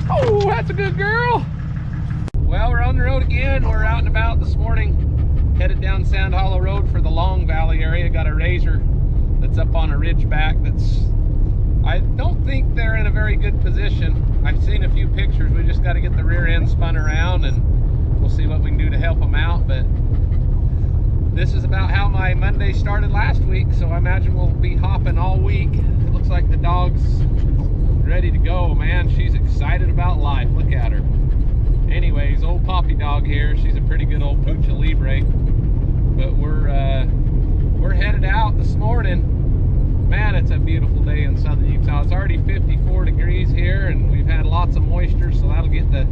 Oh, that's a good girl. Well, we're on the road again. We're out and about this morning, headed down Sand Hollow Road for the Long Valley area. Got a razor that's up on a ridge back that's, I don't think they're in a very good position. I've seen a few pictures. We just got to get the rear end spun around and we'll see what we can do to help them out. But this is about how my Monday started last week, so I imagine we'll be hopping all week. It looks like the dog's ready to go, man. She's excited about life. Look at her. Anyways, old Poppy dog here. She's a pretty good old Pucha Libre. But we're headed out this morning. Man, it's a beautiful day in southern Utah. It's already 54 degrees here, and we've had lots of moisture, so that'll get the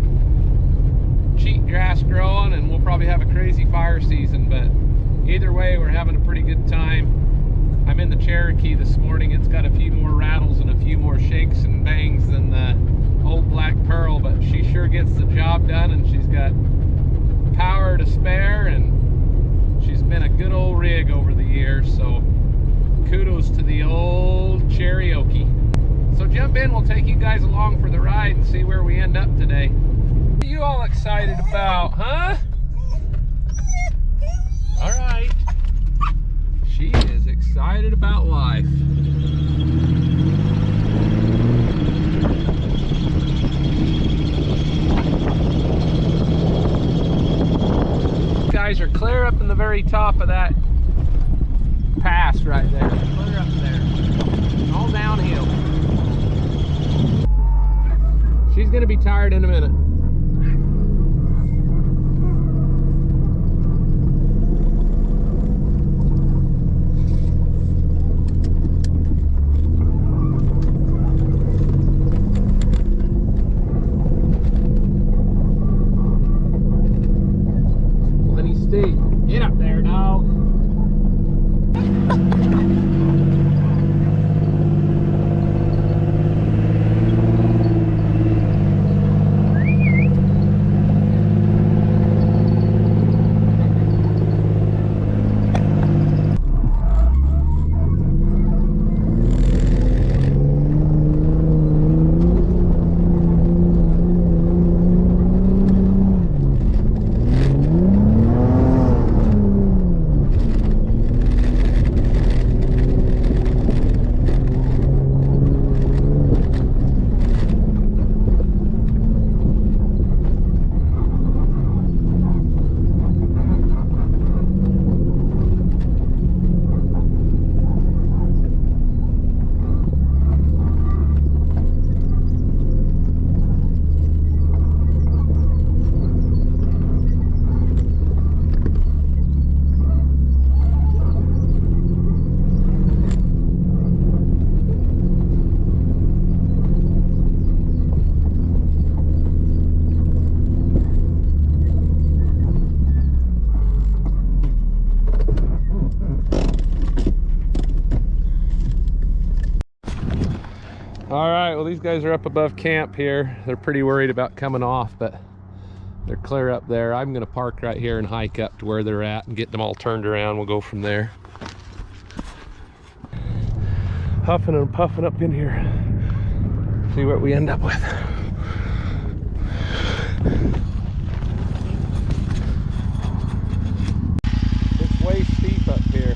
cheat grass growing, and we'll probably have a crazy fire season. But either way, we're having a pretty good time. I'm in the Cherokee this morning. It's got a few more rattles and a few more shakes and bangs than the old Black Pearl, but she sure gets the job done, and she's got power to spare, and she's been a good old rig over the years. So kudos to the old Cherokee. So jump in, we'll take you guys along for the ride and see where we end up today. What are you all excited about, huh? All right. She is excited about life. You guys are clear up in the very top of that pass right there. Clear up there. All downhill. She's gonna be tired in a minute. Plenty steep. Get up there, dog. All right, well, these guys are up above camp here. They're pretty worried about coming off, but they're clear up there. I'm gonna park right here and hike up to where they're at and get them all turned around. We'll go from there. Huffing and puffing up in here. See what we end up with. It's way steep up here.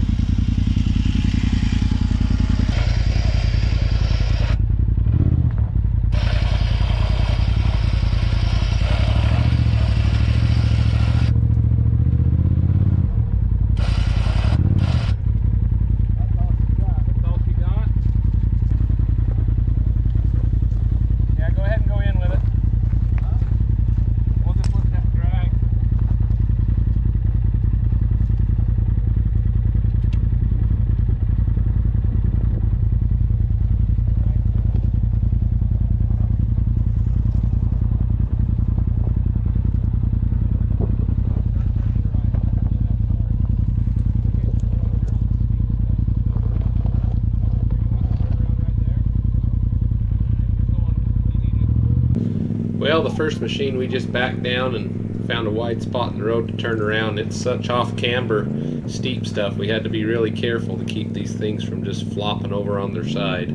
Well, the first machine we just backed down and found a wide spot in the road to turn around. It's such off-camber, steep stuff. We had to be really careful to keep these things from just flopping over on their side.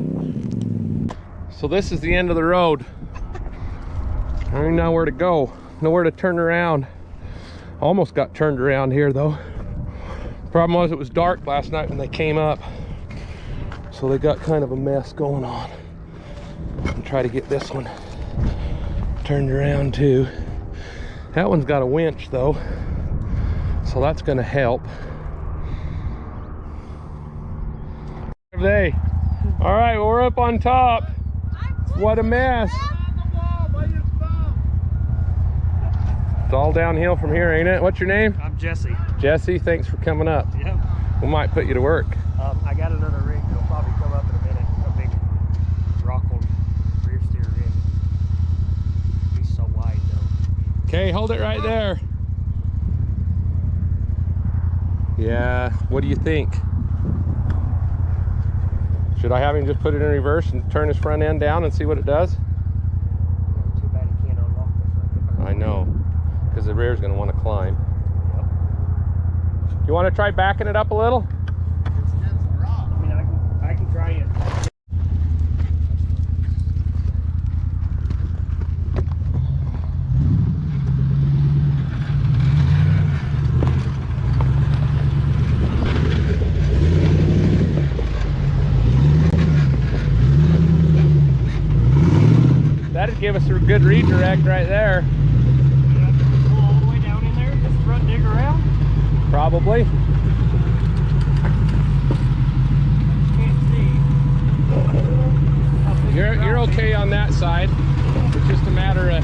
So this is the end of the road. I don't know where to go, nowhere to turn around. Almost got turned around here though. Problem was it was dark last night when they came up, so they got kind of a mess going on. I'll try to get this one turned around too. That one's got a winch though, so that's going to help. They. All right, well, we're up on top. What a mess. It's all downhill from here, ain't it? What's your name? I'm Jesse. Jesse, thanks for coming up. Yep. We might put you to work. I got another rig that'll probably come up in a minute. A big Rockhold rear steer rig. He's so wide though. Okay, hold it right there. Yeah, what do you think? Should I have him just put it in reverse and turn his front end down and see what it does? Too bad he can't unlock the front end. I know, because the rear is going to want to climb. Yep. You want to try backing it up a little? I mean, I can try it. That'd give us a good redirect right there. Pull all the way down in there, just front dig around? Probably. Can't see. You're okay on that side. It's just a matter of...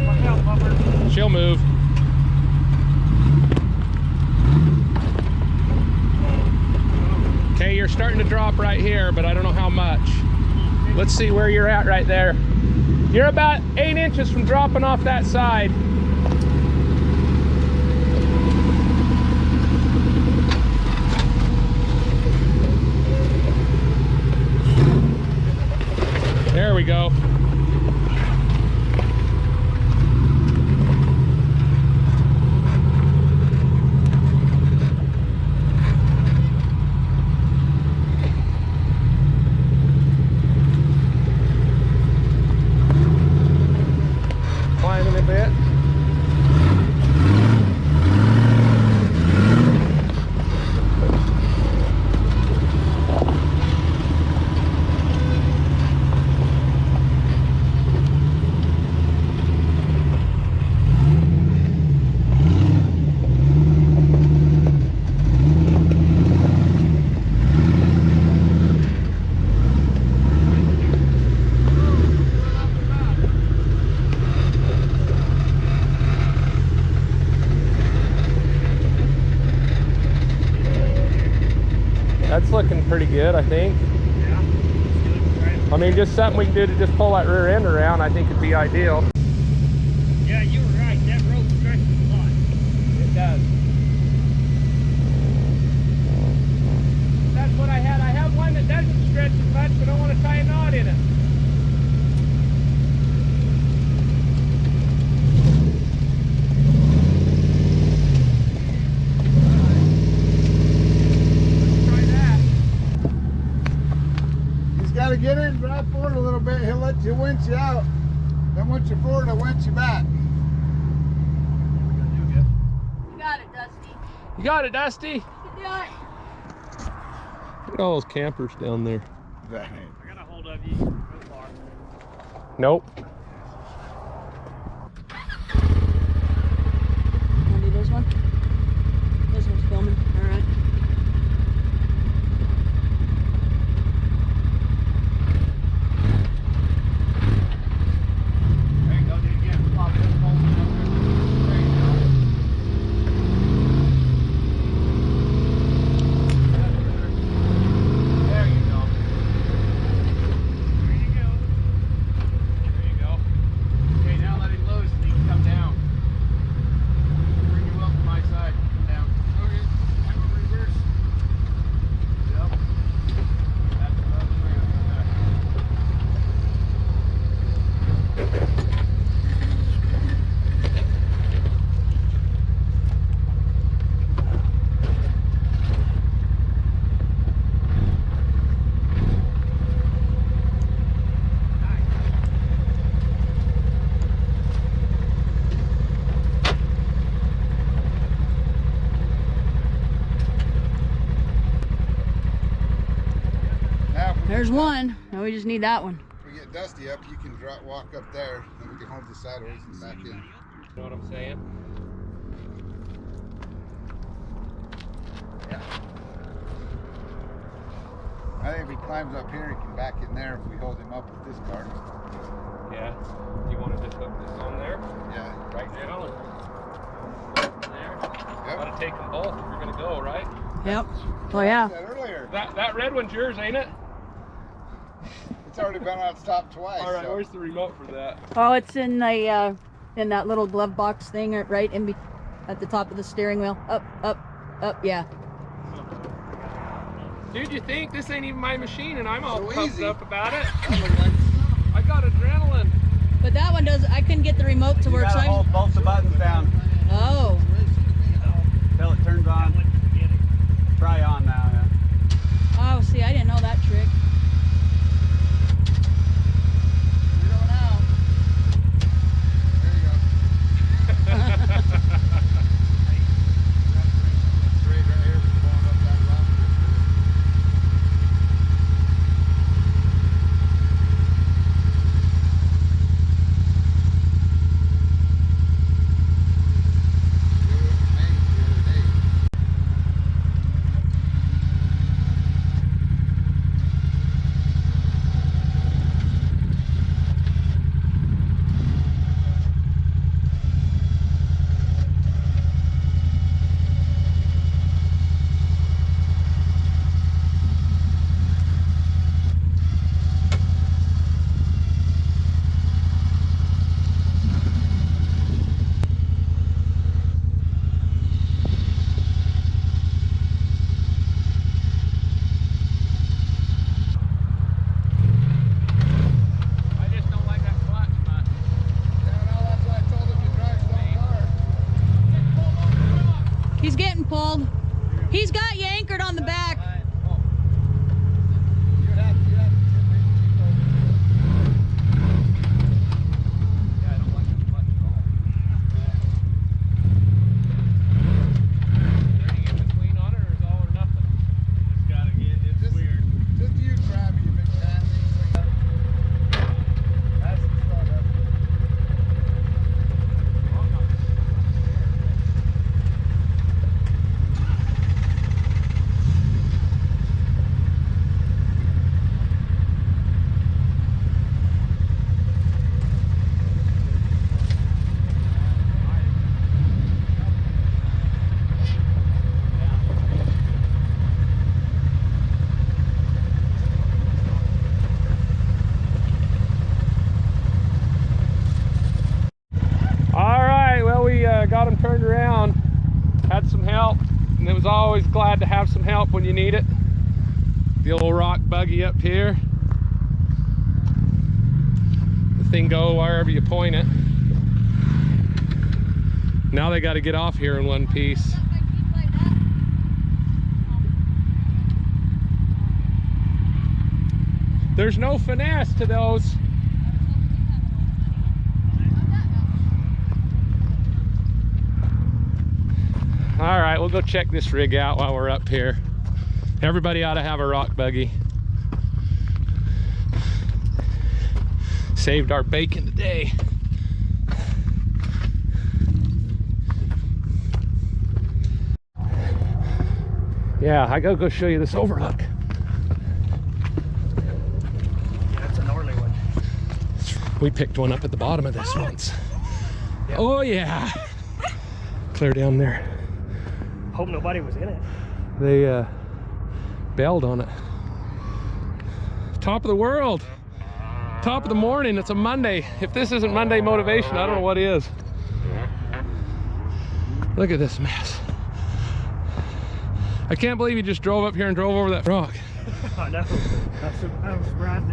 Watch out, Bubber. She'll move. Okay, you're starting to drop right here, but I don't know how much. Let's see where you're at right there. You're about 8 inches from dropping off that side. There we go. Climbing a bit. That's looking pretty good, I think. Yeah. I mean, just something we can do to just pull that rear end around, I think would be ideal. Yeah, you were right. That rope stretches a lot. It does. That's what I had. I have one that doesn't stretch as much, but I don't want to tie a knot in it. Got to get in, drive forward a little bit. He'll let you winch you out. Then once you're forward, he'll winch you back. You got it, Dusty. You got it, Dusty. You can do it. Look at all those campers down there. I got a hold of you. Go far. Nope. Want to do this one? This one's filming. All right. There you go, do it again. Pop this pole up there. There you go. There you go. There you go. There you go. There's one. Now we just need that one. If we get Dusty up, you can walk up there, and we can hold the sideways and back in. You know what I'm saying? Yeah. I think if he climbs up here, he can back in there if we hold him up with this cart. Yeah. You want to just hook this on there? Yeah. Right now? Or there? Yep. Gotta take them both if you're gonna go, right? Yep. Oh yeah. I said earlier. That red one's yours, ain't it? It's already been on stop twice. All right, so. where's the remote for that? Oh, it's in the in that little glove box thing, right at the top of the steering wheel. Up, up, up. Yeah. Dude, you think this ain't even my machine, and I'm all So pumped easy. up about it? I got adrenaline. But that one does. I couldn't get the remote to work. You gotta hold both the buttons down Oh. till it turns on. Try on now. Yeah. Oh, see, I didn't know that trick. You're going out. There you go. Straight right here, we're going up that rock. I just don't like that clutch much. Yeah, no, that's why I told him to drive so far. He's getting pulled. He's got you anchored on the back. You'd have to tip it. Yeah, I don't like that clutch at all. Is there any in between on it, or is all or nothing? Just gotta get. It's Just- weird. Just you grab you big pansy. That's the start up. All right, well, we got them turned around, had some help, and it was always glad to have some help when you need it. The old rock buggy up here. The thing go wherever you point it. Now they got to get off here in one piece. There's no finesse to those. All right, we'll go check this rig out while we're up here. Everybody ought to have a rock buggy. Saved our bacon today. Yeah, I gotta go show you this overlook. Yeah, that's a gnarly one. We picked one up at the bottom of this once. Oh yeah. Clear down there. Hope nobody was in it. They bailed on it. Top of the world. Top of the morning. It's a Monday. If this isn't Monday motivation, I don't know what is. Look at this mess. I can't believe you just drove up here and drove over that rock. I know. I was surprised.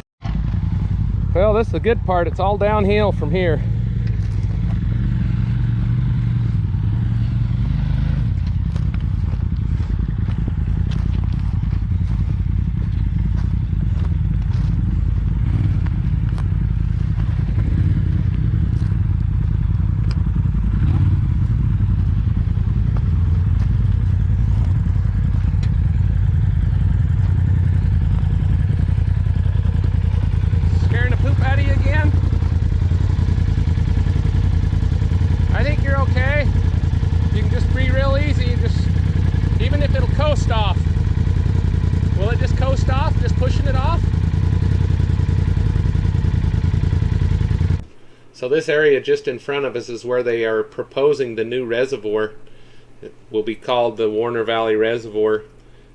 Well, this is the good part. It's all downhill from here. So this area just in front of us is where they are proposing the new reservoir. It will be called the Warner Valley Reservoir,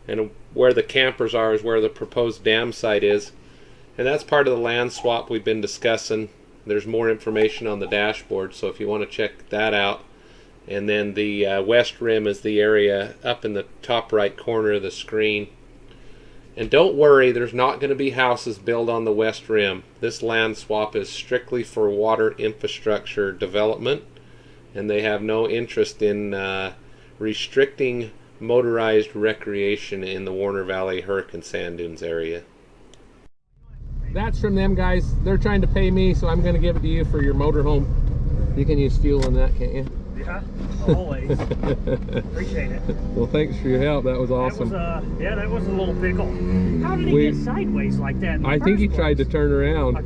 and where the campers are is where the proposed dam site is. And that's part of the land swap we've been discussing. There's more information on the dashboard, so if you want to check that out. And then the west rim is the area up in the top right corner of the screen. And don't worry, there's not going to be houses built on the west rim. This land swap is strictly for water infrastructure development, and they have no interest in restricting motorized recreation in the Warner Valley Hurricane Sand Dunes area. That's from them guys. They're trying to pay me, so I'm going to give it to you for your motorhome. You can use fuel in that, can't you? Yeah, always. Appreciate it. Well, thanks for your help. That was awesome. That was, yeah, that was a little pickle. How did he get sideways like that in the I think he first tried to place? turn around.